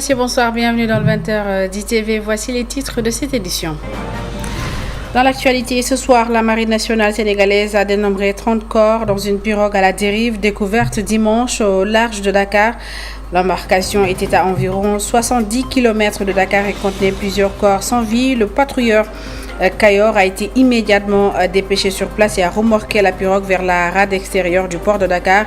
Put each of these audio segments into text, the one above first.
messieurs, bonsoir, bienvenue dans le 20h d'ITV. Voici les titres de cette édition. Dans l'actualité, ce soir, la Marine nationale sénégalaise a dénombré 30 corps dans une pirogue à la dérive découverte dimanche au large de Dakar. L'embarcation était à environ 70 km de Dakar et contenait plusieurs corps sans vie. Le patrouilleur Kayor a été immédiatement dépêché sur place et a remorqué la pirogue vers la rade extérieure du port de Dakar.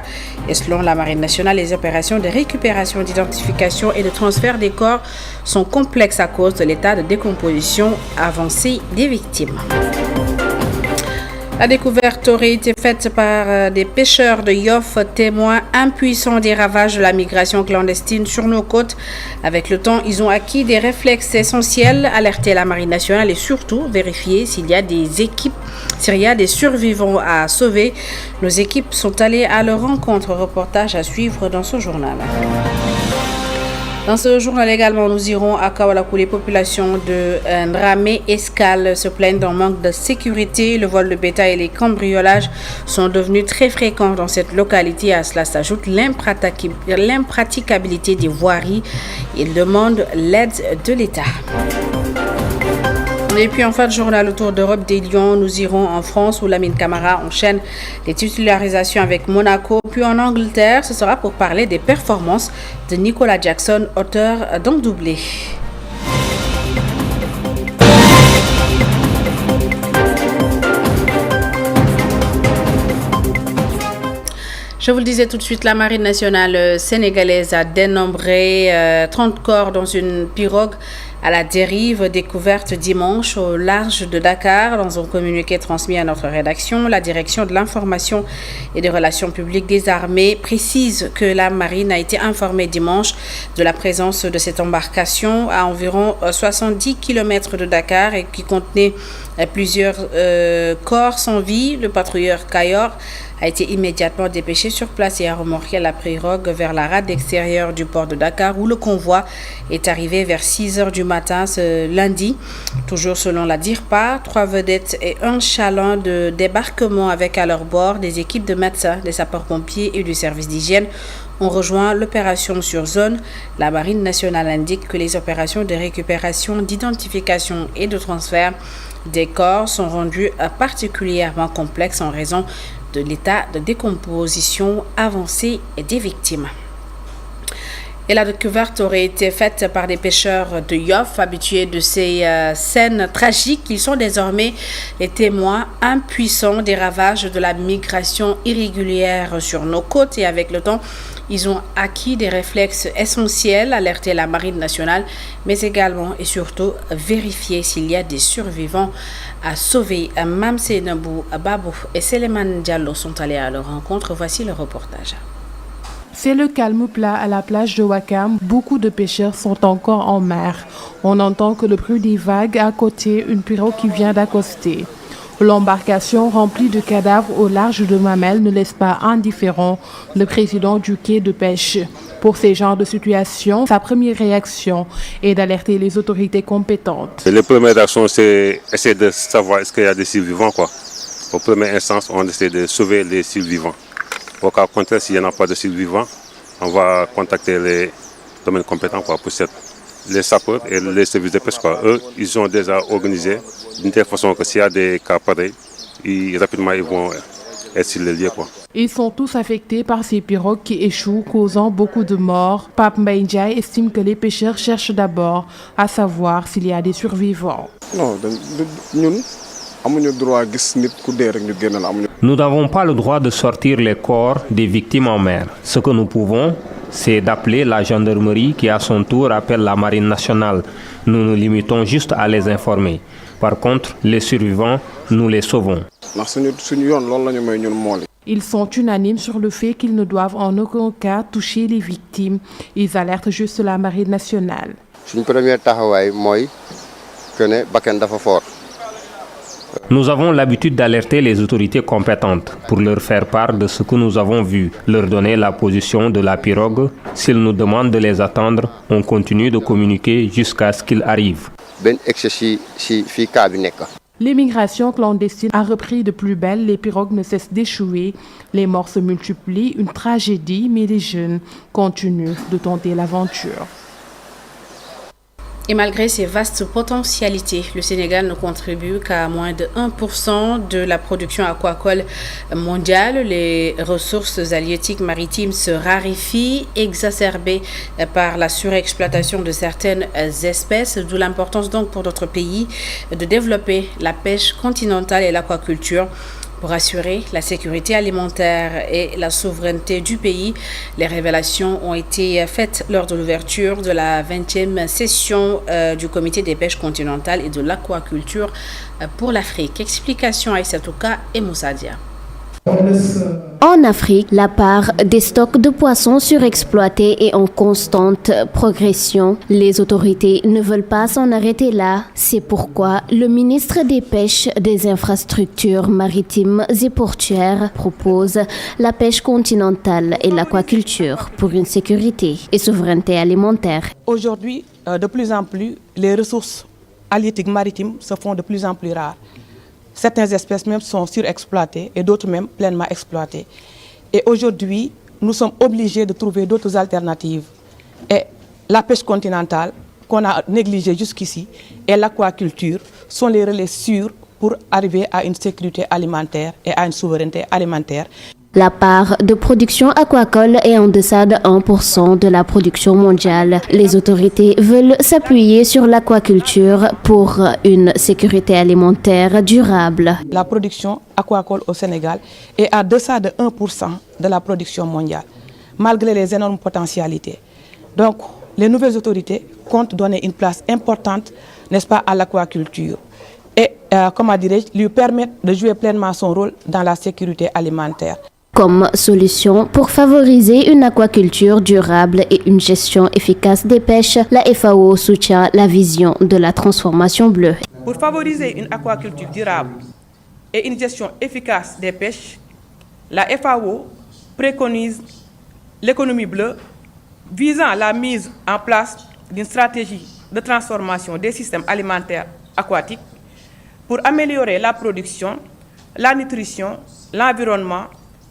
Et selon la Marine nationale, les opérations de récupération, d'identification et de transfert des corps sont complexes à cause de l'état de décomposition avancé des victimes. La découverte aurait été faite par des pêcheurs de Yoff, témoins impuissants des ravages de la migration clandestine sur nos côtes. Avec le temps, ils ont acquis des réflexes essentiels, alerter la Marine nationale et surtout vérifier s'il y a des survivants à sauver. Nos équipes sont allées à leur rencontre. Reportage à suivre dans ce journal. Dans ce journal également, nous irons à Kaolack où les populations de Ndramé Escale se plaignent d'un manque de sécurité. Le vol de bétail et les cambriolages sont devenus très fréquents dans cette localité. À cela s'ajoute l'impraticabilité des voiries. Ils demandent l'aide de l'État. Et puis en fin de journal, autour d'Europe des Lions, nous irons en France où Lamine Camara enchaîne les titularisations avec Monaco. Puis en Angleterre, ce sera pour parler des performances de Nicolas Jackson, auteur d'un doublé. Je vous le disais tout de suite, la Marine nationale sénégalaise a dénombré 30 corps dans une pirogue à la dérive découverte dimanche au large de Dakar. Dans un communiqué transmis à notre rédaction, la direction de l'information et des relations publiques des armées précise que la marine a été informée dimanche de la présence de cette embarcation à environ 70 km de Dakar et qui contenait plusieurs corps sans vie. Le patrouilleur Kayor a été immédiatement dépêché sur place et a remorqué la pirogue vers la rade extérieure du port de Dakar où le convoi est arrivé vers 6 h du matin ce lundi. Toujours selon la DIRPA, 3 vedettes et un chaland de débarquement avec à leur bord des équipes de médecins, des sapeurs-pompiers et du service d'hygiène ont rejoint l'opération sur zone. La Marine nationale indique que les opérations de récupération, d'identification et de transfert des corps sont rendues particulièrement complexes en raison de l'état de décomposition avancé des victimes. Et la découverte aurait été faite par des pêcheurs de Yoff, habitués de ces scènes tragiques. Ils sont désormais les témoins impuissants des ravages de la migration irrégulière sur nos côtes. Et avec le temps, ils ont acquis des réflexes essentiels, alerter la Marine nationale, mais également et surtout vérifier s'il y a des survivants à sauver. Mamse Nabou, Babou et Seleman Diallo sont allés à leur rencontre. Voici le reportage. C'est le calme plat à la plage de Ouakam. Beaucoup de pêcheurs sont encore en mer. On n'entend que le bruit des vagues à côté, une pirogue qui vient d'accoster. L'embarcation remplie de cadavres au large de Mamel ne laisse pas indifférent le président du quai de pêche. Pour ces genres de situations, sa première réaction est d'alerter les autorités compétentes. Les premières actions, c'est essayer de savoir est-ce qu'il y a des survivants. Au premier instance, on essaie de sauver les survivants. Au cas contraire, s'il n'y en a pas de survivants, on va contacter les domaines compétents pour les sapeurs et les services de pêche. Eux, ils ont déjà organisé d'une telle façon que s'il y a des cas pareils, rapidement ils vont être sur les lieux. Ils sont tous affectés par ces pirogues qui échouent, causant beaucoup de morts. Pape Mbaye Ndiaye estime que les pêcheurs cherchent d'abord à savoir s'il y a des survivants. Nous n'avons pas le droit de sortir les corps des victimes en mer. Ce que nous pouvons, c'est d'appeler la gendarmerie qui à son tour appelle la Marine nationale. Nous nous limitons juste à les informer. Par contre, les survivants, nous les sauvons. Ils sont unanimes sur le fait qu'ils ne doivent en aucun cas toucher les victimes. Ils alertent juste la Marine nationale. Nous avons l'habitude d'alerter les autorités compétentes pour leur faire part de ce que nous avons vu, leur donner la position de la pirogue. S'ils nous demandent de les attendre, on continue de communiquer jusqu'à ce qu'ils arrivent. L'immigration clandestine a repris de plus belle, les pirogues ne cessent d'échouer, les morts se multiplient, une tragédie, mais les jeunes continuent de tenter l'aventure. Et malgré ses vastes potentialités, le Sénégal ne contribue qu'à moins de 1% de la production aquacole mondiale. Les ressources halieutiques maritimes se raréfient, exacerbées par la surexploitation de certaines espèces, d'où l'importance donc pour notre pays de développer la pêche continentale et l'aquaculture. Pour assurer la sécurité alimentaire et la souveraineté du pays, les révélations ont été faites lors de l'ouverture de la 20e session du Comité des pêches continentales et de l'aquaculture pour l'Afrique. Explication Aïsatouka et Moussadia. En Afrique, la part des stocks de poissons surexploités est en constante progression. Les autorités ne veulent pas s'en arrêter là. C'est pourquoi le ministre des Pêches, des Infrastructures maritimes et portuaires propose la pêche continentale et l'aquaculture pour une sécurité et souveraineté alimentaire. Aujourd'hui, de plus en plus, les ressources halieutiques maritimes se font de plus en plus rares. Certaines espèces même sont surexploitées et d'autres même pleinement exploitées. Et aujourd'hui, nous sommes obligés de trouver d'autres alternatives. Et la pêche continentale, qu'on a négligée jusqu'ici, et l'aquaculture sont les relais sûrs pour arriver à une sécurité alimentaire et à une souveraineté alimentaire. La part de production aquacole est en deçà de 1% de la production mondiale. Les autorités veulent s'appuyer sur l'aquaculture pour une sécurité alimentaire durable. La production aquacole au Sénégal est à deçà de 1% de la production mondiale, malgré les énormes potentialités. Donc, les nouvelles autorités comptent donner une place importante, n'est-ce pas, à l'aquaculture et, lui permettre de jouer pleinement son rôle dans la sécurité alimentaire. Comme solution pour favoriser une aquaculture durable et une gestion efficace des pêches, la FAO soutient la vision de la transformation bleue. Pour favoriser une aquaculture durable et une gestion efficace des pêches, la FAO préconise l'économie bleue visant la mise en place d'une stratégie de transformation des systèmes alimentaires aquatiques pour améliorer la production, la nutrition, l'environnement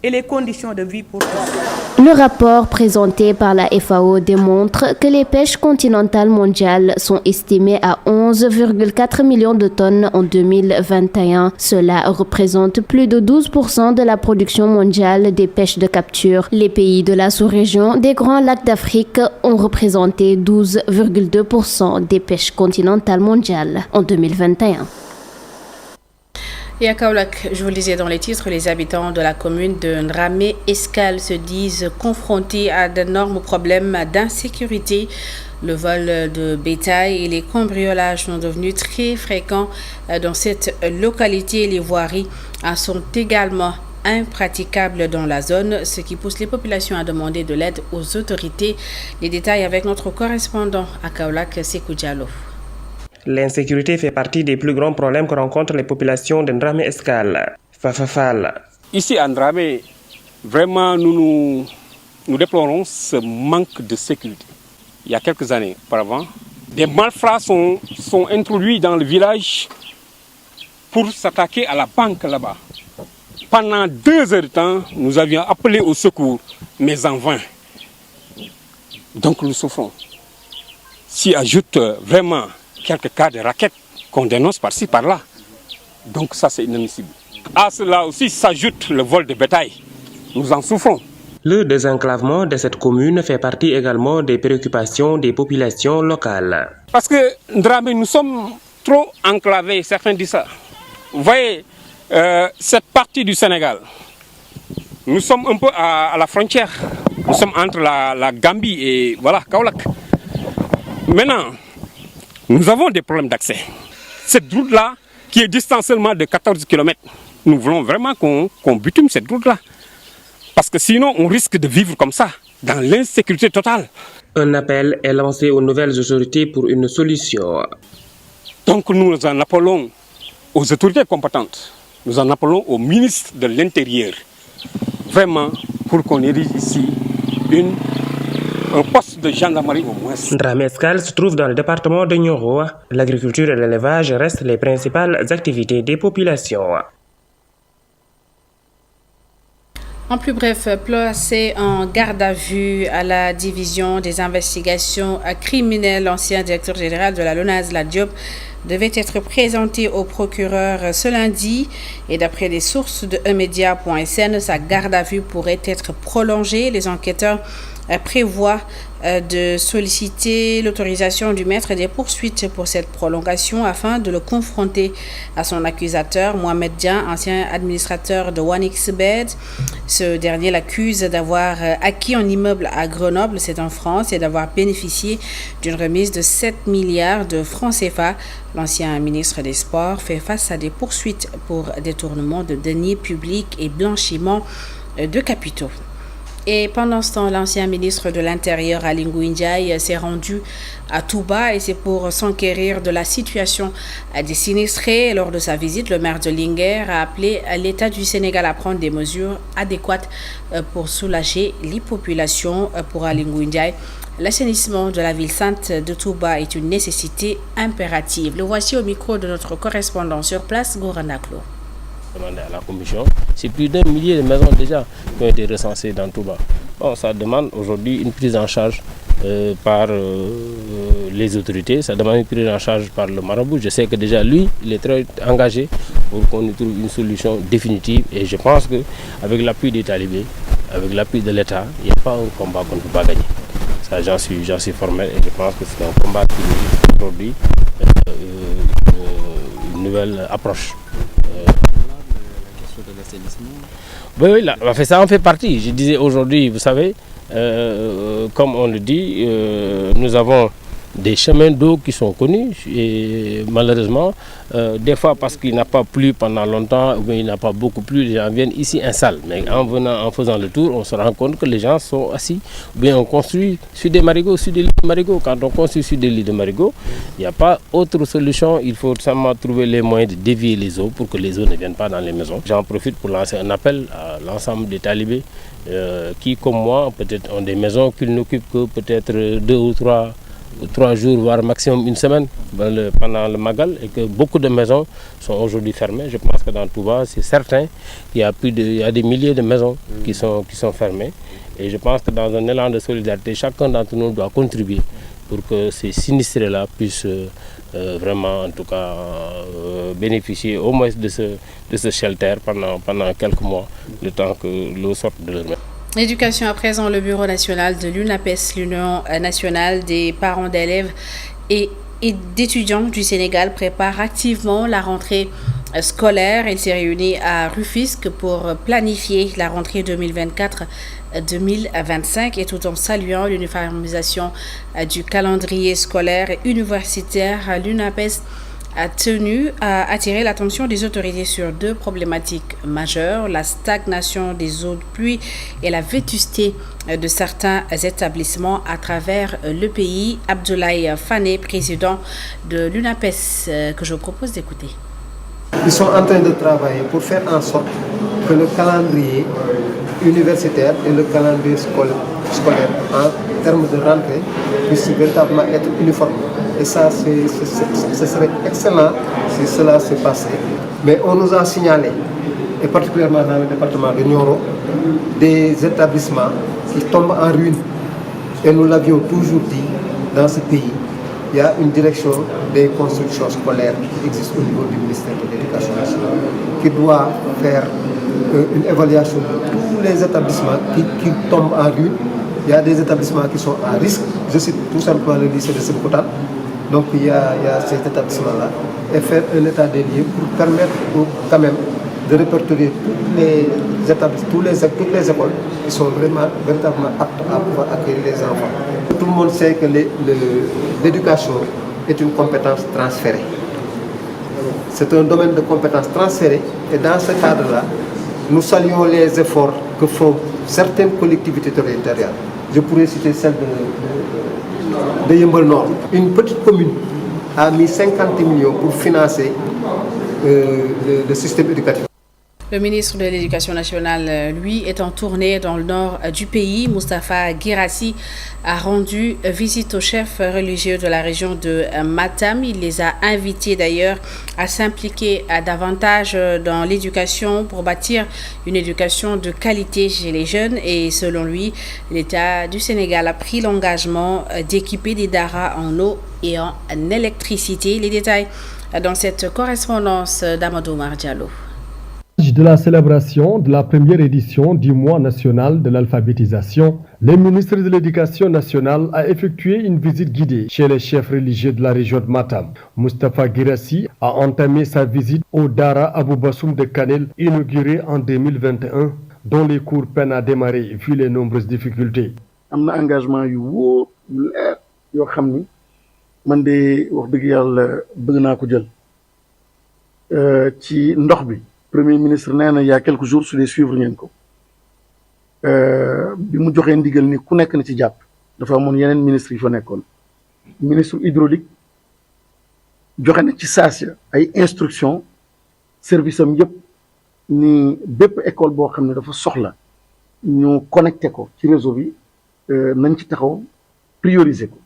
et les conditions de vie pour tous. Le rapport présenté par la FAO démontre que les pêches continentales mondiales sont estimées à 11,4 millions de tonnes en 2021. Cela représente plus de 12% de la production mondiale des pêches de capture. Les pays de la sous-région des Grands Lacs d'Afrique ont représenté 12,2% des pêches continentales mondiales en 2021. Et à Kaolack, je vous le disais dans les titres, les habitants de la commune de Ndramé Escale se disent confrontés à d'énormes problèmes d'insécurité. Le vol de bétail et les cambriolages sont devenus très fréquents dans cette localité. Les voiries sont également impraticables dans la zone, ce qui pousse les populations à demander de l'aide aux autorités. Les détails avec notre correspondant à Kaolack, Sekou Diallo. L'insécurité fait partie des plus grands problèmes que rencontrent les populations de Ndramé Escale. Fafafal. Ici à Ndramé, vraiment nous déplorons ce manque de sécurité. Il y a quelques années auparavant, des malfrats sont introduits dans le village pour s'attaquer à la banque là-bas. Pendant 2 heures de temps, nous avions appelé au secours, mais en vain. Donc nous souffrons. S'y ajoute vraiment quelques cas de raquettes qu'on dénonce par-ci, par-là. Donc ça, c'est inadmissible. À cela aussi s'ajoute le vol de bétail. Nous en souffrons. Le désenclavement de cette commune fait partie également des préoccupations des populations locales. Parce que Ndramé, nous sommes trop enclavés, certains disent ça. Vous voyez, cette partie du Sénégal, nous sommes un peu à la frontière. Nous sommes entre la Gambie et voilà, Kaolack. Maintenant, nous avons des problèmes d'accès. Cette route-là, qui est distante seulement de 14 km, nous voulons vraiment qu'on bitume cette route-là. Parce que sinon, on risque de vivre comme ça, dans l'insécurité totale. Un appel est lancé aux nouvelles autorités pour une solution. Donc nous en appelons aux autorités compétentes. Nous en appelons au ministre de l'Intérieur. Vraiment, pour qu'on érige ici un poste de gendarmerie au moins. Ndramé Escale se trouve dans le département de Nioro. L'agriculture et l'élevage restent les principales activités des populations. En plus bref, placé en garde à vue à la division des investigations criminelles, l'ancien directeur général de la LONASE, Lat Diop, devait être présenté au procureur ce lundi et d'après des sources de eMedia.sn, sa garde à vue pourrait être prolongée. Les enquêteurs prévoient de solliciter l'autorisation du maître des poursuites pour cette prolongation afin de le confronter à son accusateur, Mohamed Dian, ancien administrateur de 1xBet. Ce dernier l'accuse d'avoir acquis un immeuble à Grenoble, c'est en France, et d'avoir bénéficié d'une remise de 7 milliards de francs CFA. L'ancien ministre des Sports fait face à des poursuites pour détournement de deniers publics et blanchiment de capitaux. Et pendant ce temps, l'ancien ministre de l'Intérieur, Aly Ngouille Ndiaye, s'est rendu à Touba et c'est pour s'enquérir de la situation des sinistrés. Lors de sa visite, le maire de Linguère a appelé l'État du Sénégal à prendre des mesures adéquates pour soulager les populations. Pour Aly Ngouille Ndiaye, l'assainissement de la ville sainte de Touba est une nécessité impérative. Le voici au micro de notre correspondant sur place, Gorana Klo. Demandé à la commission, c'est plus d'1 millier de maisons déjà qui ont été recensées dans Touba. Bon, ça demande aujourd'hui une prise en charge par les autorités, ça demande une prise en charge par le marabout. Je sais que déjà lui, il est très engagé pour qu'on y trouve une solution définitive et je pense qu'avec l'appui des talibés, avec l'appui de l'État, il n'y a pas un combat qu'on ne peut pas gagner. Ça, j'en suis formel et je pense que c'est un combat qui nous aujourd'hui une nouvelle approche. Oui, là, ça en fait partie. Je disais aujourd'hui, vous savez, comme on le dit, nous avons des chemins d'eau qui sont connus et malheureusement, des fois parce qu'il n'a pas plu pendant longtemps ou bien il n'a pas beaucoup plu, les gens viennent ici installent. Mais en faisant le tour, on se rend compte que les gens sont assis ou bien on construit sur des marigots, sur des lits de marigots. Quand on construit sur des lits de marigots, il n'y a pas autre solution. Il faut simplement trouver les moyens de dévier les eaux pour que les eaux ne viennent pas dans les maisons. J'en profite pour lancer un appel à l'ensemble des talibés qui, comme moi, peut-être ont des maisons qu'ils n'occupent que peut-être 2 ou 3 jours, voire maximum une semaine pendant le Magal et que beaucoup de maisons sont aujourd'hui fermées. Je pense que dans Touba, c'est certain qu'il y a des milliers de maisons qui sont fermées. Et je pense que dans un élan de solidarité, chacun d'entre nous doit contribuer pour que ces sinistrés-là puissent vraiment, en tout cas, bénéficier au moins de ce shelter pendant quelques mois, le temps que l'eau sorte de leur main. Éducation à présent, le Bureau national de l'UNAPES, l'Union nationale des parents d'élèves et d'étudiants du Sénégal, prépare activement la rentrée scolaire. Il s'est réuni à Rufisque pour planifier la rentrée 2024-2025 et tout en saluant l'uniformisation du calendrier scolaire universitaire, l'UNAPES a tenu à attirer l'attention des autorités sur 2 problématiques majeures, la stagnation des eaux de pluie et la vétusté de certains établissements à travers le pays. Abdoulaye Fane, président de l'UNAPES, que je vous propose d'écouter. Ils sont en train de travailler pour faire en sorte que le calendrier universitaire et le calendrier scolaire en termes de rentrée puissent véritablement être uniformes. Et ça, ce serait excellent si cela se passait. Mais on nous a signalé, et particulièrement dans le département de Nioro, des établissements qui tombent en ruine. Et nous l'avions toujours dit, dans ce pays, il y a une direction des constructions scolaires qui existe au niveau du ministère de l'Éducation nationale, qui doit faire une évaluation de tous les établissements qui tombent en ruine. Il y a des établissements qui sont à risque. Je cite tout simplement le lycée de Sébikotane. Donc il y a ces établissements-là et faire un état des lieux pour permettre quand même de répertorier toutes les écoles qui sont véritablement aptes à pouvoir accueillir les enfants. Tout le monde sait que l'éducation est une compétence transférée. C'est un domaine de compétences transférées et dans ce cadre-là, nous saluons les efforts que font certaines collectivités territoriales. Je pourrais citer celle de Yeumbeul Nord. Une petite commune a mis 50 millions pour financer le système éducatif. Le ministre de l'Éducation nationale, lui, est en tournée dans le nord du pays. Moustapha Guirassy a rendu visite aux chefs religieux de la région de Matam. Il les a invités d'ailleurs à s'impliquer davantage dans l'éducation pour bâtir une éducation de qualité chez les jeunes. Et selon lui, l'État du Sénégal a pris l'engagement d'équiper des daras en eau et en électricité. Les détails dans cette correspondance d'Amadou Mardiallo. De la célébration de la première édition du mois national de l'alphabétisation, le ministre de l'Éducation nationale a effectué une visite guidée chez les chefs religieux de la région de Matam. Moustapha Guirassy a entamé sa visite au Dara Abou Bassoum de Kanel, inauguré en 2021, dont les cours peinent à démarrer vu les nombreuses difficultés. Am na engagement yu wóor yu leer yoo xam ni man de wax dëgg yàlla bëgg naa ko jël ci ndox bi. Premier ministre nee na il y a quelques jours su dee suivre ngeen ko bi mu joxee ndigal ni ku nekk na ci jàpp dafa amoon yeneen ministre yi fa nekkoon ministre hydraulique joxe na ci saasi ay instructions service am yëpp ni bépp école boo xam ne dafa soxla ñu connecté ko ci réseau bi nañ ci taxaw prioriser ko.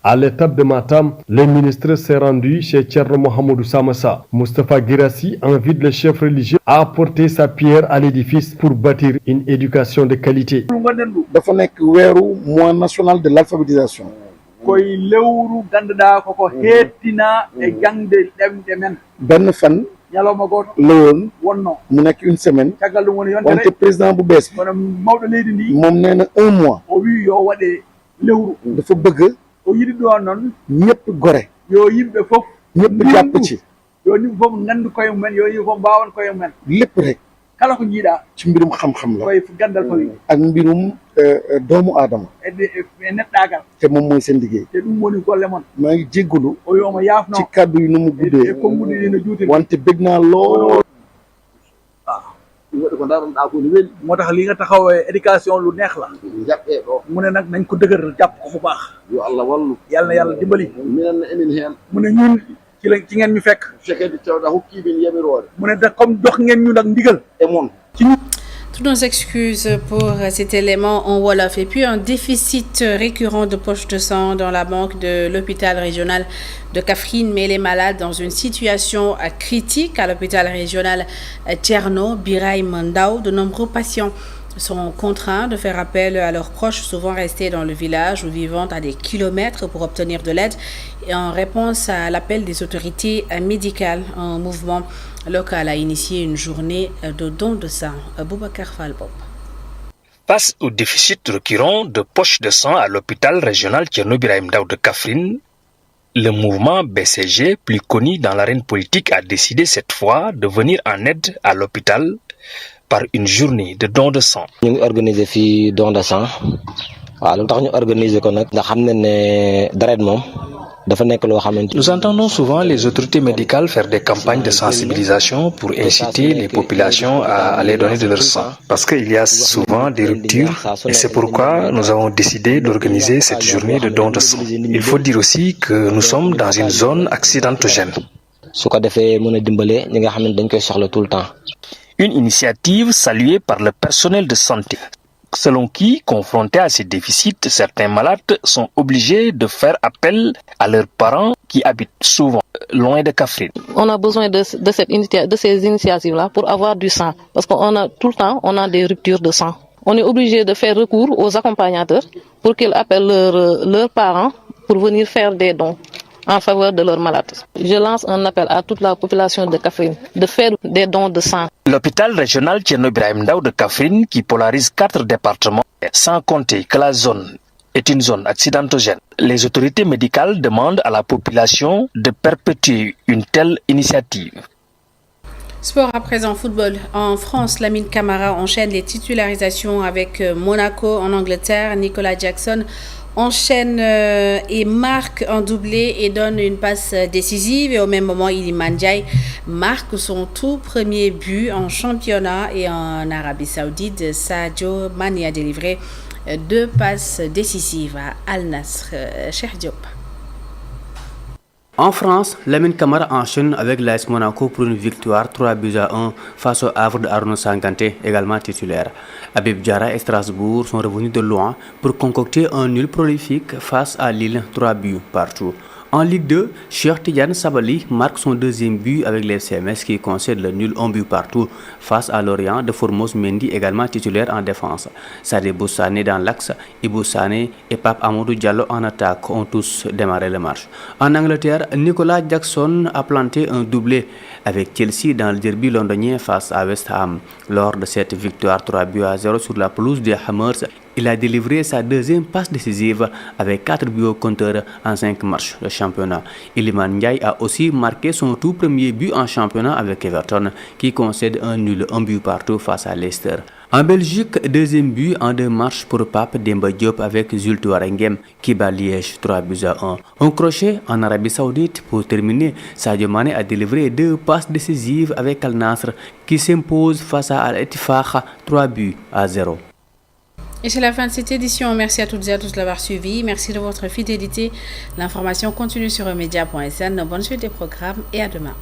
À l'étape de Matam, le ministre s'est rendu chez Thierno Mohamedou Samassa. Moustapha Guirassy invite les chefs religieux à apporter sa pierre à l'édifice pour bâtir une éducation de qualité. dafa nekk weeru mois national de l'alphabétisation. koy lewru ganduɗa koko hettina e jangde ɗemɗe men. benn fan. ñalawma goto lawoon wonno mu nekk une semaine. caggal ɗum woni wante président bu bees. kono mawɗo leydi ndi. moom nee na 1 mois. o wi yo waɗe lewru. dafa bëgg. o yiɗi ɗon noon ñëpp gore. yo yimɓe fof ñëpp jàpp ci. yo yimɓe fof gandu koye mumen yo yimɓe fof mbawan koye mumen. lépp rek. kala ko jiiɗa. ci mbirum xam-xam la. koye gandal fawi. ak mbirum doomu aadama. e neɗɗagal. te moom mooy seen liggéey. te ɗum woni golle mon. maa ngi jéggalu. o yooma yaafno. ci kàddu yi nu mu guddee. e konguɗi ɗi no juuti. wante bëgg naa lool. ko daron ɗa ko ni weeli moo tax li nga taxaw éducation lu neex la jàppee ɗo mu ne nag nañ ko dëgër jàpp ko bu baax yo Allah wallu yàlla na yàlla dimbali minen na emin heen mu ne ñun ci ngeen ñu fekk fekkee di tawda hokkiɓe yamirore mu ne da comme jox ngeen ñu nag ndigal e moon ci Toutes nos excuses pour cet élément en Wolof. Et puis un déficit récurrent de poches de sang dans la banque de l'hôpital régional de Kaffrine met les malades dans une situation critique. À l'hôpital régional Thierno Birahim Ndao, de nombreux patients sont contraints de faire appel à leurs proches, souvent restés dans le village ou vivant à des kilomètres pour obtenir de l'aide. Et en réponse à l'appel des autorités médicales, un mouvement local a initié une journée de don de sang. Boubacar Falbop. Face au déficit récurrent de poches de sang à l'hôpital régional Thierno Birahim Ndao de Kaffrine, le mouvement BCG, plus connu dans l'arène politique, a décidé cette fois de venir en aide à l'hôpital par une journée de don de sang. Nous avons organisé un don de sang. Nous entendons souvent les autorités médicales faire des campagnes de sensibilisation pour inciter les populations à aller donner de leur sang, parce qu'il y a souvent des ruptures et c'est pourquoi nous avons décidé d'organiser cette journée de don de sang. Il faut dire aussi que nous sommes dans une zone accidentogène. Une initiative saluée par le personnel de santé, selon qui, confrontés à ces déficits, certains malades sont obligés de faire appel à leurs parents qui habitent souvent loin de Kaffrine. On a besoin de ces initiatives-là pour avoir du sang, parce qu'on a tout le temps des ruptures de sang. On est obligé de faire recours aux accompagnateurs pour qu'ils appellent leurs parents pour venir faire des dons en faveur de leurs malades. Je lance un appel à toute la population de Kaffrine de faire des dons de sang. L'hôpital régional Thierno Birahim Ndao de Kaffrine, qui polarise 4 départements, sans compter que la zone est une zone accidentogène. Les autorités médicales demandent à la population de perpétuer une telle initiative. Sport à présent, football. En France, Lamine Camara enchaîne les titularisations avec Monaco. En Angleterre, Nicolas Jackson enchaîne et marque un doublé et donne une passe décisive. Et au même moment, Iliman Ndiaye marque son tout premier but en championnat. Et en Arabie Saoudite, Sadio Mané a délivré 2 passes décisives à Al Nassr. Cheikh Diop. En France, Lamine Camara enchaîne avec l'AS Monaco pour une victoire 3-1 face au Havre de Arnaud Sanganté, également titulaire. Habib Diarra et Strasbourg sont revenus de loin pour concocter un nul prolifique face à Lille, 3 buts partout. En Ligue 2, Cheikh Tidiane Sabali marque son deuxième but avec les CMS qui concède le nul 1 but partout face à Lorient de Formose Mendy, également titulaire en défense. Sadibou Sané dans l'axe, Ibou Sané et Pape Amadou Diallo en attaque ont tous démarré le match. En Angleterre, Nicolas Jackson a planté un doublé avec Chelsea dans le derby londonien face à West Ham. Lors de cette victoire 3-0 sur la pelouse des Hammers, il a délivré sa deuxième passe décisive avec 4 buts au compteur en 5 matchs de championnat. Iliman Ndiaye a aussi marqué son tout premier but en championnat avec Everton qui concède un nul 1 but partout face à Leicester. En Belgique, deuxième but en 2 matchs pour Pape Demba Diop avec Zulte Waregem qui bat Liège 3-1. Un crochet en Arabie Saoudite pour terminer. Sadio Mané a délivré 2 passes décisives avec Al Nassr qui s'impose face à Al Ettifaq 3-0. Et c'est la fin de cette édition. Merci à toutes et à tous de l'avoir suivi. Merci de votre fidélité. L'information continue sur emedia.sn. Bonne suite des programmes et à demain.